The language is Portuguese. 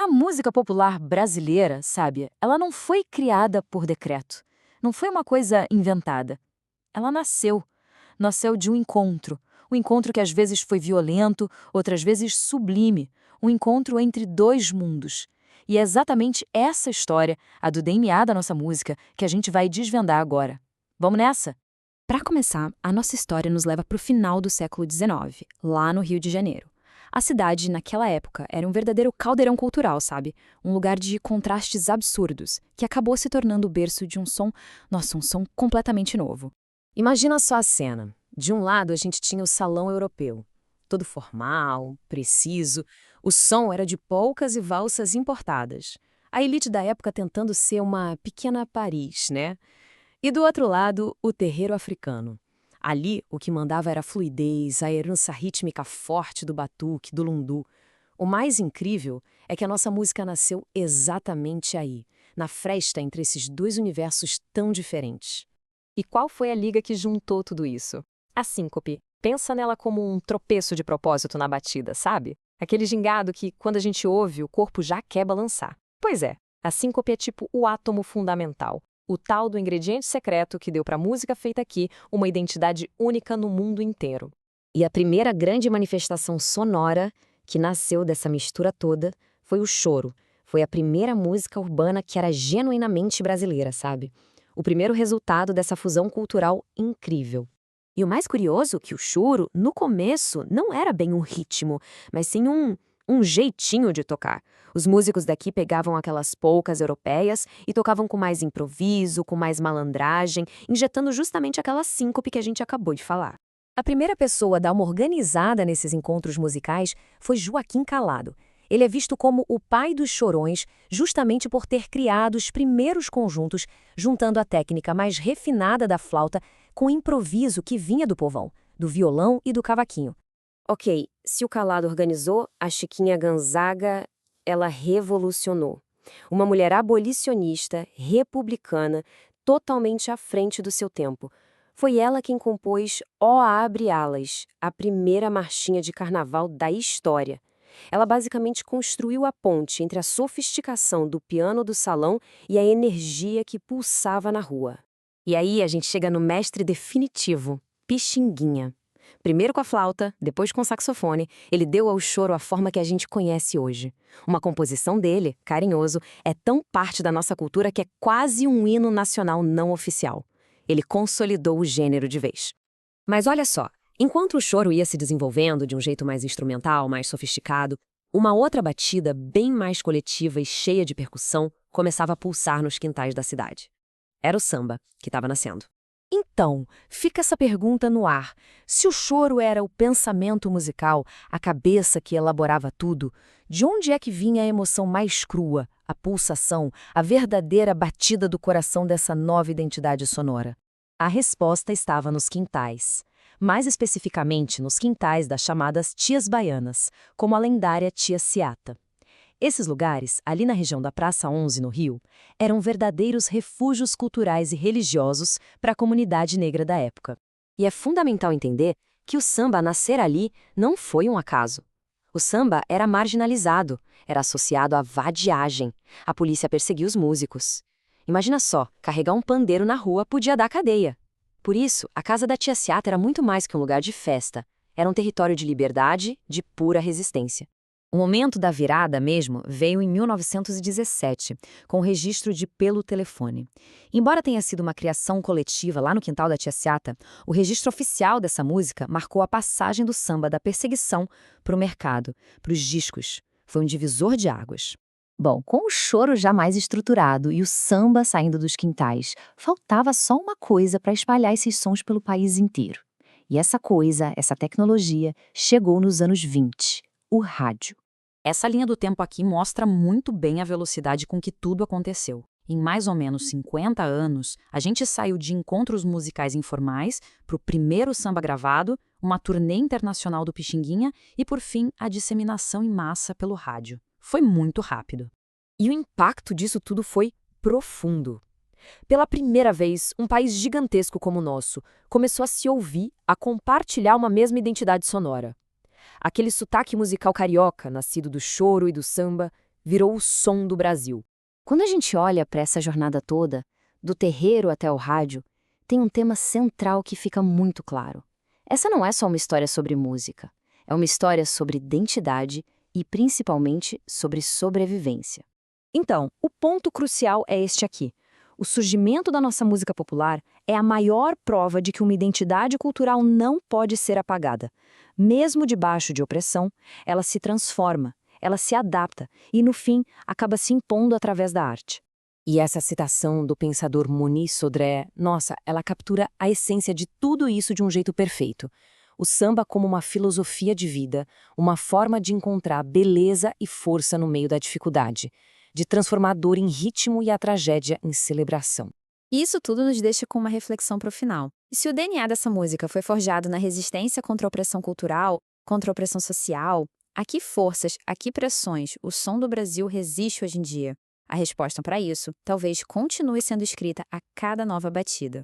A música popular brasileira, sabe, ela não foi criada por decreto. Não foi uma coisa inventada. Ela nasceu. Nasceu de um encontro. Um encontro que às vezes foi violento, outras vezes sublime. Um encontro entre dois mundos. E é exatamente essa história, a do DNA da nossa música, que a gente vai desvendar agora. Vamos nessa? Para começar, a nossa história nos leva para o final do século XIX, lá no Rio de Janeiro. A cidade, naquela época, era um verdadeiro caldeirão cultural, sabe? Um lugar de contrastes absurdos, que acabou se tornando o berço de um som completamente novo. Imagina só a cena. De um lado, a gente tinha o salão europeu, todo formal, preciso. O som era de polcas e valsas importadas. A elite da época tentando ser uma pequena Paris, né? E do outro lado, o terreiro africano. Ali, o que mandava era a fluidez, a herança rítmica forte do batuque, do lundu. O mais incrível é que a nossa música nasceu exatamente aí, na fresta entre esses dois universos tão diferentes. E qual foi a liga que juntou tudo isso? A síncope. Pensa nela como um tropeço de propósito na batida, sabe? Aquele gingado que, quando a gente ouve, o corpo já quer balançar. Pois é, a síncope é tipo o átomo fundamental. O tal do ingrediente secreto que deu para a música feita aqui uma identidade única no mundo inteiro. E a primeira grande manifestação sonora que nasceu dessa mistura toda foi o choro. Foi a primeira música urbana que era genuinamente brasileira, sabe? O primeiro resultado dessa fusão cultural incrível. E o mais curioso é que o choro, no começo, não era bem um ritmo, mas sim um jeitinho de tocar. Os músicos daqui pegavam aquelas polcas europeias e tocavam com mais improviso, com mais malandragem, injetando justamente aquela síncope que a gente acabou de falar. A primeira pessoa a dar uma organizada nesses encontros musicais foi Joaquim Calado. Ele é visto como o pai dos chorões, justamente por ter criado os primeiros conjuntos, juntando a técnica mais refinada da flauta com o improviso que vinha do povão, do violão e do cavaquinho. Ok, se o Calado organizou, a Chiquinha Gonzaga, ela revolucionou. Uma mulher abolicionista, republicana, totalmente à frente do seu tempo. Foi ela quem compôs Ó Abre Alas, a primeira marchinha de carnaval da história. Ela basicamente construiu a ponte entre a sofisticação do piano do salão e a energia que pulsava na rua. E aí a gente chega no mestre definitivo, Pixinguinha. Primeiro com a flauta, depois com o saxofone, ele deu ao choro a forma que a gente conhece hoje. Uma composição dele, Carinhoso, é tão parte da nossa cultura que é quase um hino nacional não oficial. Ele consolidou o gênero de vez. Mas olha só, enquanto o choro ia se desenvolvendo de um jeito mais instrumental, mais sofisticado, uma outra batida bem mais coletiva e cheia de percussão começava a pulsar nos quintais da cidade. Era o samba que estava nascendo. Então, fica essa pergunta no ar. Se o choro era o pensamento musical, a cabeça que elaborava tudo, de onde é que vinha a emoção mais crua, a pulsação, a verdadeira batida do coração dessa nova identidade sonora? A resposta estava nos quintais. Mais especificamente nos quintais das chamadas tias baianas, como a lendária tia Ciata. Esses lugares, ali na região da Praça 11, no Rio, eram verdadeiros refúgios culturais e religiosos para a comunidade negra da época. E é fundamental entender que o samba a nascer ali não foi um acaso. O samba era marginalizado, era associado à vadiagem. A polícia perseguia os músicos. Imagina só, carregar um pandeiro na rua podia dar cadeia. Por isso, a casa da tia Ciata era muito mais que um lugar de festa. Era um território de liberdade, de pura resistência. O momento da virada mesmo veio em 1917, com o registro de Pelo Telefone. Embora tenha sido uma criação coletiva lá no quintal da tia Ciata, o registro oficial dessa música marcou a passagem do samba da perseguição para o mercado, para os discos. Foi um divisor de águas. Bom, com o choro já mais estruturado e o samba saindo dos quintais, faltava só uma coisa para espalhar esses sons pelo país inteiro. E essa coisa, essa tecnologia, chegou nos anos 20. O rádio. Essa linha do tempo aqui mostra muito bem a velocidade com que tudo aconteceu. Em mais ou menos 50 anos, a gente saiu de encontros musicais informais para o primeiro samba gravado, uma turnê internacional do Pixinguinha e, por fim, a disseminação em massa pelo rádio. Foi muito rápido. E o impacto disso tudo foi profundo. Pela primeira vez, um país gigantesco como o nosso começou a se ouvir, a compartilhar uma mesma identidade sonora. Aquele sotaque musical carioca, nascido do choro e do samba, virou o som do Brasil. Quando a gente olha para essa jornada toda, do terreiro até o rádio, tem um tema central que fica muito claro. Essa não é só uma história sobre música, é uma história sobre identidade e, principalmente, sobre sobrevivência. Então, o ponto crucial é este aqui. O surgimento da nossa música popular é a maior prova de que uma identidade cultural não pode ser apagada. Mesmo debaixo de opressão, ela se transforma, ela se adapta e, no fim, acaba se impondo através da arte. E essa citação do pensador Muniz Sodré, nossa, ela captura a essência de tudo isso de um jeito perfeito. O samba como uma filosofia de vida, uma forma de encontrar beleza e força no meio da dificuldade, de transformar a dor em ritmo e a tragédia em celebração. E isso tudo nos deixa com uma reflexão para o final. E se o DNA dessa música foi forjado na resistência contra a opressão cultural, contra a opressão social, a que forças, a que pressões o som do Brasil resiste hoje em dia? A resposta para isso talvez continue sendo escrita a cada nova batida.